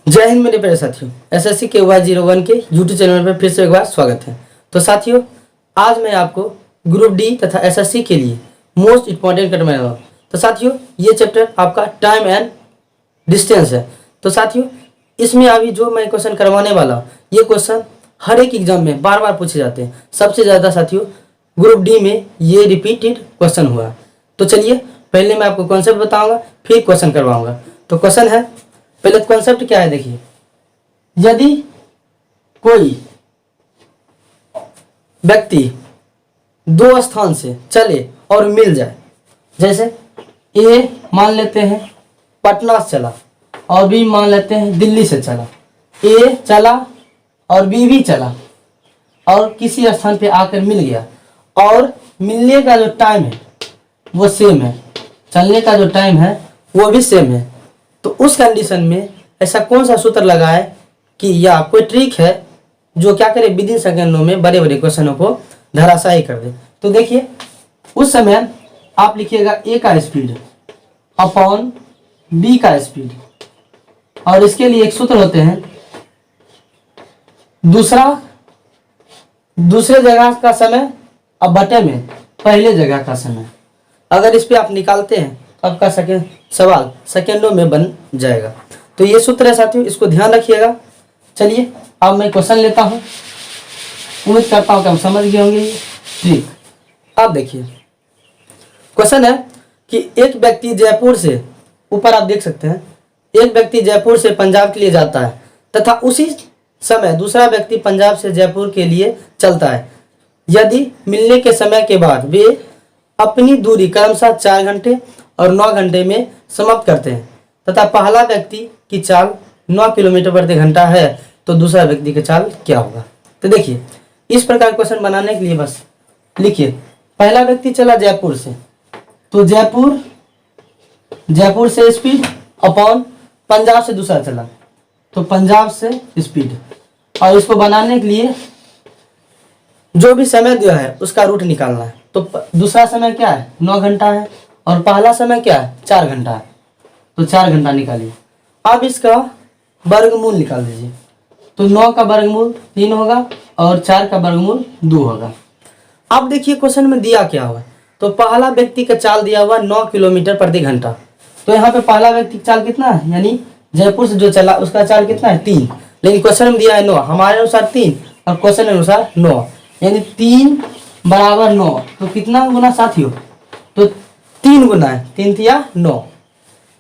जय हिंद मेरे प्यारे साथियों, एसएससी के Y01 के यूट्यूब चैनल पर फिर से एक बार स्वागत है। तो साथियों, आज मैं आपको ग्रुप डी तथा एसएससी के लिए मोस्ट इंपॉर्टेंट करने वाला हूँ। तो साथियों, ये चैप्टर आपका टाइम एंड डिस्टेंस है। तो साथियों, इसमें अभी जो मैं क्वेश्चन करवाने वाला हूँ, ये क्वेश्चन हर एक एग्जाम में बार बार पूछे जाते हैं। सबसे ज़्यादा साथियों ग्रुप डी में ये रिपीटेड क्वेश्चन हुआ है। तो चलिए, पहले मैं आपको कॉन्सेप्ट बताऊँगा, फिर क्वेश्चन करवाऊँगा। तो क्वेश्चन है, पहले कॉन्सेप्ट क्या है देखिए। यदि कोई व्यक्ति दो स्थान से चले और मिल जाए, जैसे ए मान लेते हैं पटना से चला और बी मान लेते हैं दिल्ली से चला। ए चला और बी भी चला और किसी स्थान पे आकर मिल गया और मिलने का जो टाइम है वो सेम है, चलने का जो टाइम है वो भी सेम है। तो उस कंडीशन में ऐसा कौन सा सूत्र लगाए कि या कोई ट्रिक है जो क्या करे, विदिन सेकंडों में बड़े बड़े क्वेश्चनों को धराशायी कर दे। तो देखिए, उस समय आप लिखिएगा ए का स्पीड अपॉन बी का स्पीड, और इसके लिए एक सूत्र होते हैं दूसरे जगह का समय अब बटे में पहले जगह का समय। अगर इस पे आप निकालते हैं तो आपका सवाल सेकेंडों में बन जाएगा। तो ये सूत्र है साथियों, इसको ध्यान रखिएगा। चलिए, अब मैं क्वेश्चन लेता हूँ। उम्मीद करता हूँ कि आप समझ गए होंगे ये ट्रिक। अब देखिए, क्वेश्चन है कि एक व्यक्ति जयपुर से, ऊपर आप देख सकते हैं, एक व्यक्ति जयपुर से पंजाब के लिए जाता है तथा उसी समय दूसरा व्यक्ति पंजाब से जयपुर के लिए चलता है। यदि मिलने के समय के बाद वे अपनी दूरी क्रमशः 4 घंटे और 9 घंटे में समाप्त करते हैं तथा पहला व्यक्ति की चाल 9 किलोमीटर प्रति घंटा है, तो दूसरा व्यक्ति की चाल क्या होगा। तो देखिए, इस प्रकार क्वेश्चन बनाने के लिए बस लिखिए, पहला व्यक्ति चला जयपुर से, तो जयपुर से स्पीड अपॉन पंजाब से दूसरा चला तो पंजाब से स्पीड। और इसको बनाने के लिए जो भी समय दिया है उसका रूट निकालना है। तो दूसरा समय क्या है, 9 घंटा है, और पहला समय क्या है, 4 घंटा है। तो 4 घंटा निकालिए। अब इसका वर्गमूल निकाल दीजिए। तो 9 का वर्गमूल 3 होगा और 4 का वर्गमूल 2 होगा। अब देखिए क्वेश्चन में दिया क्या हुआ। तो पहला व्यक्ति का चाल दिया हुआ 9 किलोमीटर प्रति घंटा। तो यहाँ पे पहला व्यक्ति का चाल कितना है, यानी जयपुर से जो चला उसका चाल कितना है, 3। लेकिन क्वेश्चन में दिया है 9, हमारे अनुसार 3 और क्वेश्चन के अनुसार 9, यानी 3 बराबर 9। तो कितना गुना साथियों, तो 3 गुना है, 3 तिया 9।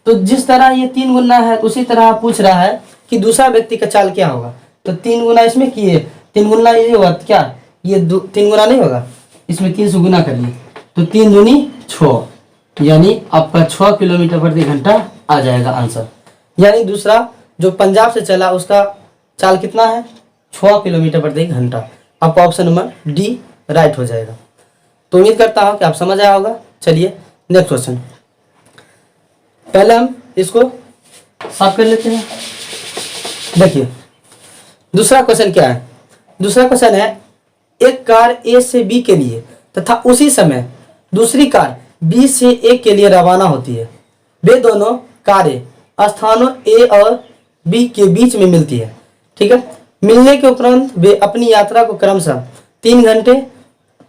तो जिस तरह ये 3 गुना है उसी तरह पूछ रहा है कि दूसरा व्यक्ति का चाल क्या होगा। तो 3 गुना इसमें किए, 3 गुना ये होगा क्या, ये 3 गुना नहीं होगा, इसमें 3 से गुना करिए। तो 3 दूनी 6, यानी आपका 6 किलोमीटर प्रति घंटा आ जाएगा आंसर। यानी दूसरा जो पंजाब से चला उसका चाल कितना है, 6 किलोमीटर प्रति घंटा। आपका ऑप्शन नंबर डी राइट हो जाएगा। तो उम्मीद करता हूँ कि आप समझ आया होगा। चलिए नेक्स्ट क्वेश्चन, पहले हम इसको साफ कर लेते हैं। देखिए दूसरा क्वेश्चन क्या है। दूसरा क्वेश्चन है, एक कार ए से बी के लिए तथा उसी समय दूसरी कार बी से ए के लिए रवाना होती है। वे दोनों कारें स्थानों ए और बी के बीच में मिलती है, ठीक है। मिलने के उपरांत वे अपनी यात्रा को क्रमशः 3 घंटे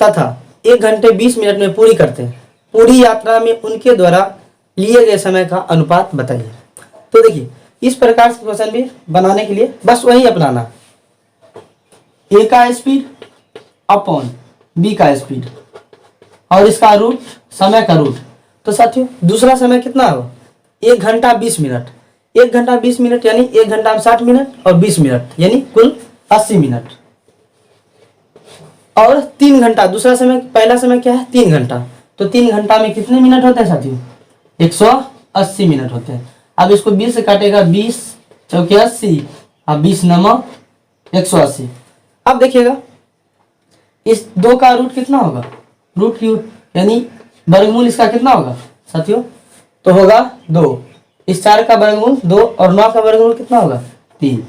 तथा 1 घंटे 20 मिनट में पूरी करते हैं। पूरी यात्रा में उनके द्वारा लिए गए समय का अनुपात बताइए। तो देखिए, इस प्रकार से क्वेश्चन भी बनाने के लिए बस वही अपनाना, ए का स्पीड अपॉन बी का स्पीड और इसका रूट, समय का रूट। तो साथियों दूसरा समय कितना हो, 1 घंटा 20 मिनट। 1 घंटा 20 मिनट यानी 1 घंटा 60 मिनट और 20 मिनट यानी कुल 80 मिनट। और 3 घंटा दूसरा समय, पहला समय क्या है, 3 घंटा। तो 3 घंटा में कितने मिनट होते हैं साथियों, 180 मिनट होते हैं। अब इसको 20 से काटेगा, 20 चौके 80 और 20 नमक 180। अब देखिएगा इस 2 का रूट कितना होगा, रूट क्यू यानी वर्गमूल इसका कितना होगा साथियों, तो होगा 2। इस 4 का वर्गमूल 2 और 9 का वर्गमूल कितना होगा, 3।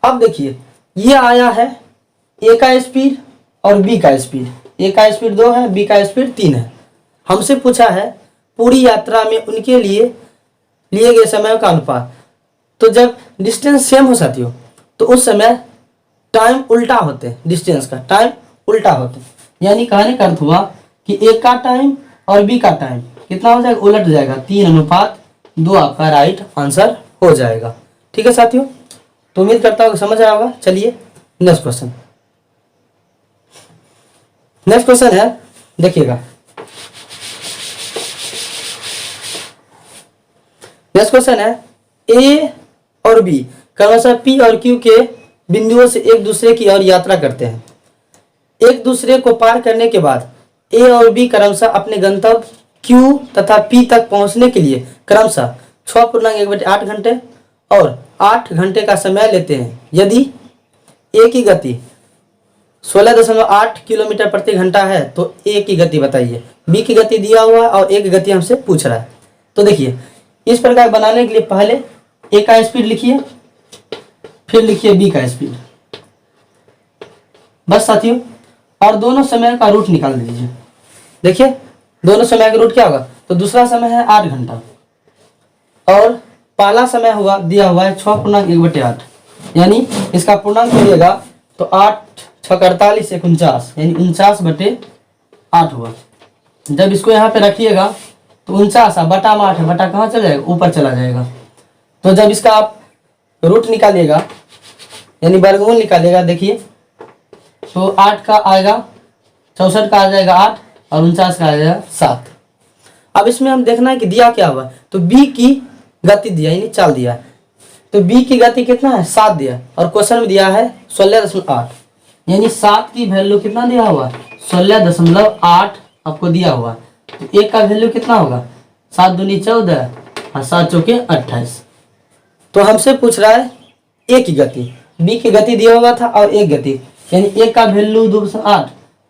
अब देखिए ये आया है ए का स्पीड और बी का स्पीड। ए का स्पीड 2 है, बी का स्पीड 3 है। हमसे पूछा है पूरी यात्रा में उनके लिए लिए गए समय का अनुपात। तो जब डिस्टेंस सेम हो साथियों, तो उस समय टाइम उल्टा होते हैं, डिस्टेंस का टाइम उल्टा होते हैं। यानी कहने का अर्थ हुआ कि ए का टाइम और बी का टाइम कितना हो जाएगा, उलट जाएगा, 3:2 आपका राइट आंसर हो जाएगा। ठीक है साथियों, तो उम्मीद करता हूँ समझ आया होगा। चलिए नेक्स्ट क्वेश्चन। नेक्स्ट क्वेश्चन है, देखिएगा नेक्स्ट क्वेश्चन है, ए और बी क्रमशः पी और क्यू के बिंदुओं से एक दूसरे की ओर यात्रा करते हैं। एक दूसरे को पार करने के बाद ए और बी क्रमशः अपने गंतव्य क्यू तथा पी तक पहुंचने के लिए क्रमशः 6.1/8 घंटे और 8 घंटे का समय लेते हैं। यदि ए की गति 16.8 किलोमीटर प्रति घंटा है तो ए की गति बताइए। बी की गति दिया हुआ है और ए की गति हमसे पूछ रहा है। तो देखिए, इस प्रकार बनाने के लिए पहले ए का स्पीड लिखिए, फिर लिखिए बी का स्पीड, बस साथियों। और दोनों समय का रूट निकाल दीजिए। देखिए दोनों समय का रूट क्या होगा, तो दूसरा समय है 8 घंटा और पहला समय हुआ दिया हुआ है 6.1/8, यानी इसका पूर्णांक करिएगा तो 8 6 48 49, यानी 49/8 हुआ। जब इसको यहाँ पे रखिएगा तो 49 बटा में 8 है, बटा कहाँ चला जाएगा, ऊपर चला जाएगा। तो जब इसका आप रूट निकालिएगा यानी वर्गमूल निकालिएगा, देखिए तो 8 का आएगा 64 का आ जाएगा 8 और 49 का आ जाएगा 7। अब इसमें हम देखना है कि दिया क्या हुआ, तो बी की गति दिया यानी चाल दिया, तो बी की गति कितना है 7 दिया और क्वेश्चन में दिया है 16.8, यानी 7 की वैल्यू कितना दिया हुआ 16.8 आपको दिया हुआ। तो एक का वैल्यू कितना होगा 7 दूनी 14 और 7 चौके 28। तो हमसे पूछ रहा है ए की गति, बी की गति दिया हुआ था और एक गति, यानी एक का वैल्यू 2.8,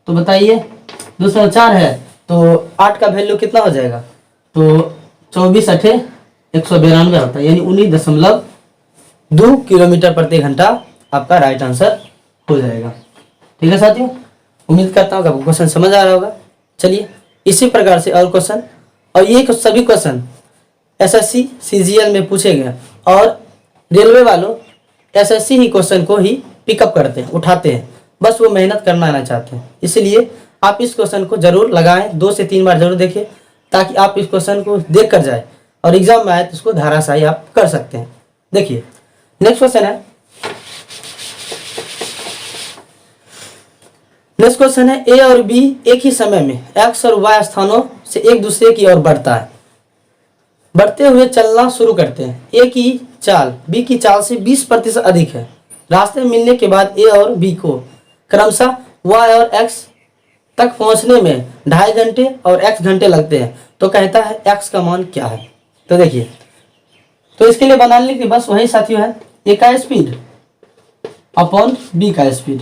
तो बताइए 2.4 है तो 8 का वैल्यू कितना हो जाएगा, तो 24 8 192 होता है, यानी 19.2 किलोमीटर प्रति घंटा आपका राइट आंसर हो जाएगा। ठीक है साथियों, उम्मीद करता हूँ आपको क्वेश्चन समझ आ रहा होगा। चलिए इसी प्रकार से और क्वेश्चन, और ये सभी क्वेश्चन एसएससी सीजीएल में पूछे गए और रेलवे वालों एसएससी ही क्वेश्चन को ही पिकअप करते हैं, उठाते हैं, बस वो मेहनत करना आना चाहते हैं। इसलिए आप इस क्वेश्चन को जरूर लगाएं, 2 से 3 बार जरूर देखें, ताकि आप इस क्वेश्चन को देख कर जाए और एग्जाम में आए तो उसको धाराशाही आप कर सकते हैं। देखिए नेक्स्ट क्वेश्चन है, नेक्स्ट क्वेश्चन है, ए और बी एक ही समय में एक्स और वाई स्थानों से एक दूसरे की ओर बढ़ता है, बढ़ते हुए चलना शुरू करते हैं। ए की चाल बी की चाल से 20% अधिक है। रास्ते में मिलने के बाद ए और बी को क्रमशः वाई और एक्स तक पहुंचने में 2.5 घंटे और एक्स घंटे लगते हैं, तो कहता है एक्स का मान क्या है। तो देखिए, तो इसके लिए बनाने के बस वही साथियों है, ए का स्पीड अपॉन बी का स्पीड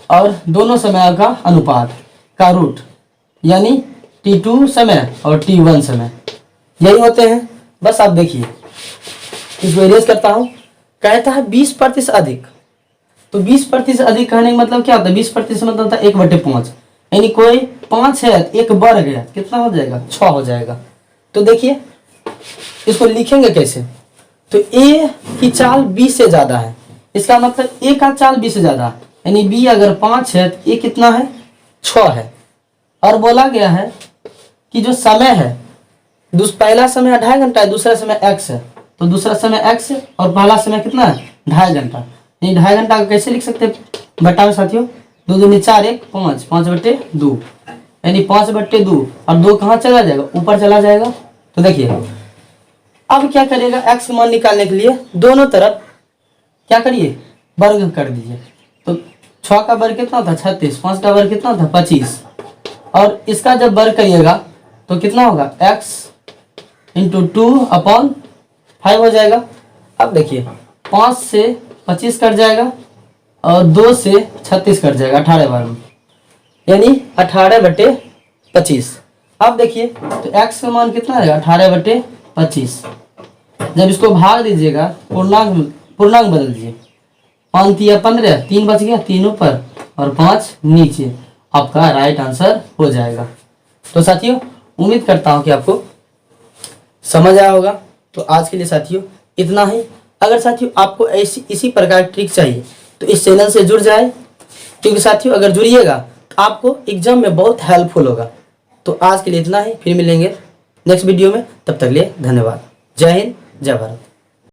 और दोनों समय का अनुपात का रूट, यानी T2 समय और T1 समय यही होते हैं। बस आप देखिए, इसको इरेज करता हूं, कहता है 20% अधिक, तो 20% अधिक कहने का मतलब क्या होता है, 20% मतलब होता है 1/5, यानी कोई 5 है, एक बढ़ गया, कितना हो जाएगा 6 हो जाएगा। तो देखिए इसको लिखेंगे कैसे, तो ए की चाल 20 से ज्यादा है, इसका मतलब ए का चाल 20 से ज्यादा, यानी बी अगर 5 है तो ए कितना है 6 है। और बोला गया है कि जो समय है, पहला समय 2.5 घंटा है, दूसरा समय x है, तो दूसरा समय x है और पहला समय कितना है 2.5 घंटा। ये 2.5 घंटा को कैसे लिख सकते हैं बटा में साथियों, 2 दूनी 4 1 5 5/2, यानी 5/2 और 2 कहाँ चला जाएगा, ऊपर चला जाएगा। तो देखिए अब क्या करिएगा, x मान निकालने के लिए दोनों तरफ क्या करिए वर्ग कर दीजिए। तो 6 का वर्ग कितना था 36, 5 का वर्ग कितना था 25, और इसका जब वर्ग करिएगा तो कितना होगा x इंटू 2/5 हो जाएगा। अब देखिए 5 से 25 कट जाएगा और 2 से 36 कट जाएगा 18 बार में, यानी 18/25। अब देखिए तो x का मान कितना आएगा 18/25। जब इसको भाग दीजिएगा पूर्णांक बदल दीजिए, 5 या 15, 3 बच गया, 3 ऊपर और 5 नीचे, आपका राइट आंसर हो जाएगा। तो साथियों उम्मीद करता हूं कि आपको समझ आया होगा। तो आज के लिए साथियों इतना ही। अगर साथियों आपको ऐसी इसी प्रकार की ट्रिक चाहिए तो इस चैनल से जुड़ जाए, क्योंकि साथियों अगर जुड़िएगा तो आपको एग्जाम में बहुत हेल्पफुल होगा। तो आज के लिए इतना ही, फिर मिलेंगे नेक्स्ट वीडियो में, तब तक लिए धन्यवाद। जय हिंद, जय भारत।